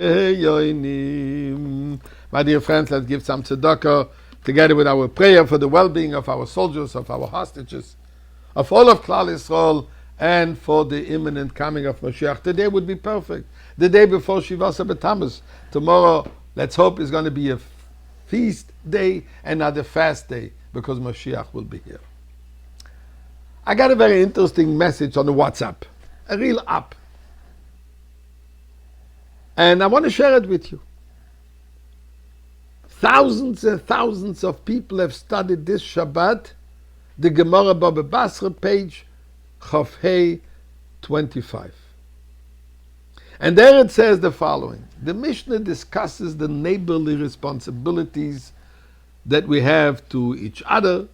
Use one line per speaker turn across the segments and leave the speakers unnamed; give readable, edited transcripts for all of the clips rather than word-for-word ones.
My dear friends, let's give some tzedakah together with our prayer for the well-being of our soldiers, of our hostages, of all of Klal Yisrael, and for the imminent coming of Mashiach. Today would be perfect. The day before Shivasa B'Tammuz. Tomorrow, let's hope, is going to be a feast day and not a fast day, because Mashiach will be here. I got a very interesting message on the WhatsApp, a real app. And I want to share it with you. Thousands and thousands of people have studied this Shabbat, the Gemara Baba Basra, page Chaf Hey 25. And there it says the following. The Mishnah discusses the neighborly responsibilities that we have to each other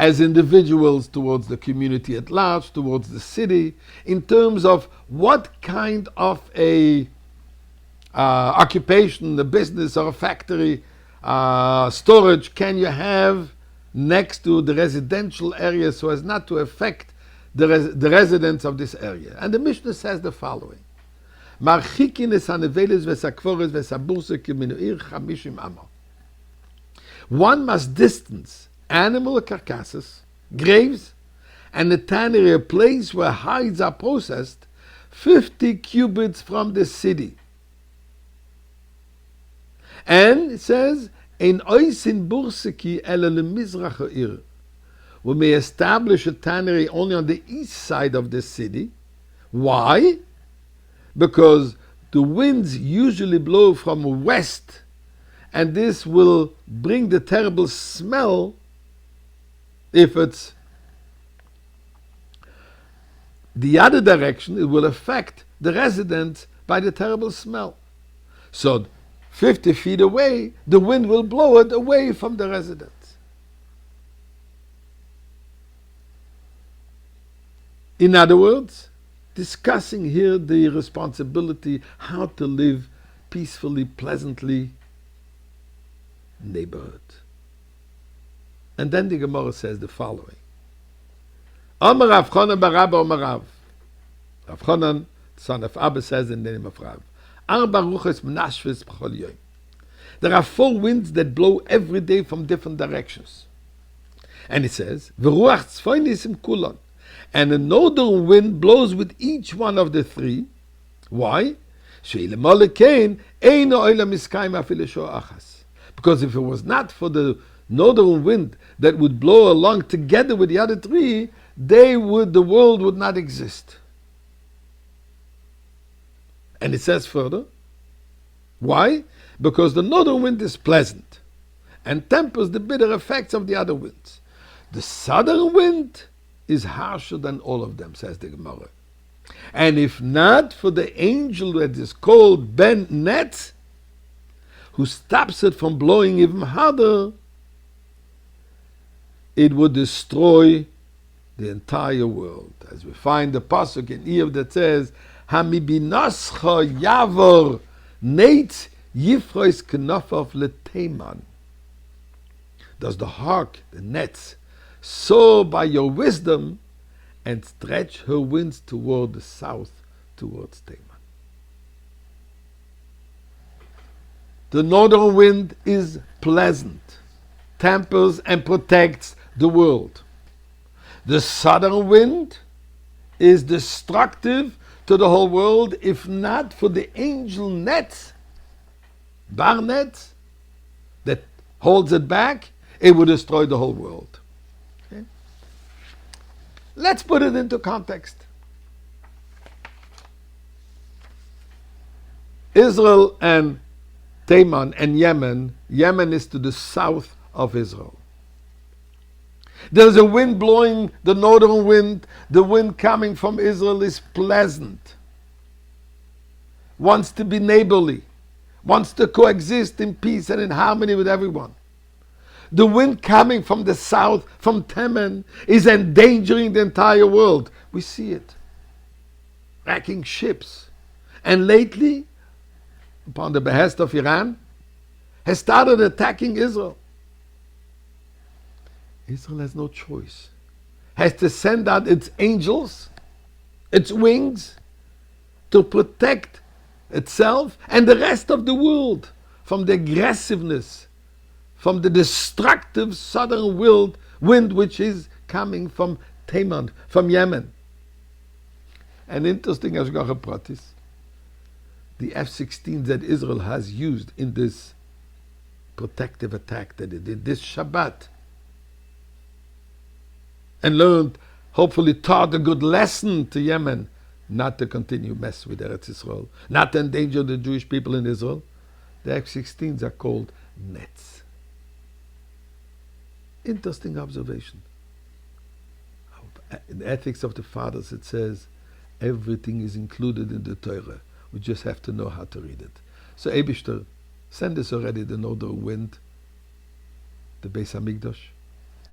as individuals, towards the community at large, towards the city, in terms of what kind of a occupation, a business or a factory, storage can you have next to the residential area so as not to affect the residents of this area. And the Mishnah says the following. One must distance animal carcasses, graves, and the tannery, a place where hides are processed, 50 cubits from the city. And it says, "Ein oisin bursiki ela lemizrach ha'ir." We may establish a tannery only on the east side of the city. Why? Because the winds usually blow from west, and this will bring the terrible smell if it's the other direction. It will affect the residents by the terrible smell. So 50 feet away, the wind will blow it away from the residents. In other words, discussing here the responsibility how to live peacefully, pleasantly, neighborhood. And then the Gemara says the following. Amar Rav Chonan bar Abba Amar Rav. Rav Chonan, son of Abba, says in the name of Rav. There are 4 winds that blow every day from different directions. And it says, and a northern wind blows with each one of the 3. Why? Because if it was not for the northern wind that would blow along together with the other 3, the world would not exist. And it says further, why? Because the northern wind is pleasant and tempers the bitter effects of the other winds. The southern wind is harsher than all of them, says the Gemara. And if not for the angel that is called Ben Netz, who stops it from blowing even harder, it would destroy the entire world. As we find the pasuk in Iyov that says, "Hamibinascha Yavor Neitz Yifrois Knofov Leteman." Does the hawk, the nets, soar by your wisdom and stretch her wings toward the south, towards Teman? The northern wind is pleasant, tempers and protects the world. The southern wind is destructive to the whole world, if not for the angel net, bar net, that holds it back, it would destroy the whole world. Okay? Let's put it into context. Israel and Teman and Yemen. Yemen is to the south of Israel. There's a wind blowing, the northern wind. The wind coming from Israel is pleasant, wants to be neighborly, wants to coexist in peace and in harmony with everyone. The wind coming from the south, from Teman, is endangering the entire world. We see it, wrecking ships. And lately, upon the behest of Iran, has started attacking Israel. Israel has no choice. Has to send out its angels, its wings, to protect itself and the rest of the world from the aggressiveness, from the destructive southern wind which is coming from Yemen, from Yemen. And interesting as pratis, the F-16 that Israel has used in this protective attack that it did this Shabbat, and learned, hopefully taught a good lesson to Yemen, not to continue mess with Eretz Israel, not to endanger the Jewish people in Israel. The F-16s are called nets. Interesting observation. In the Ethics of the Fathers it says, everything is included in the Torah. We just have to know how to read it. So Eibishter, send us already the northern wind, the Beis Hamikdash.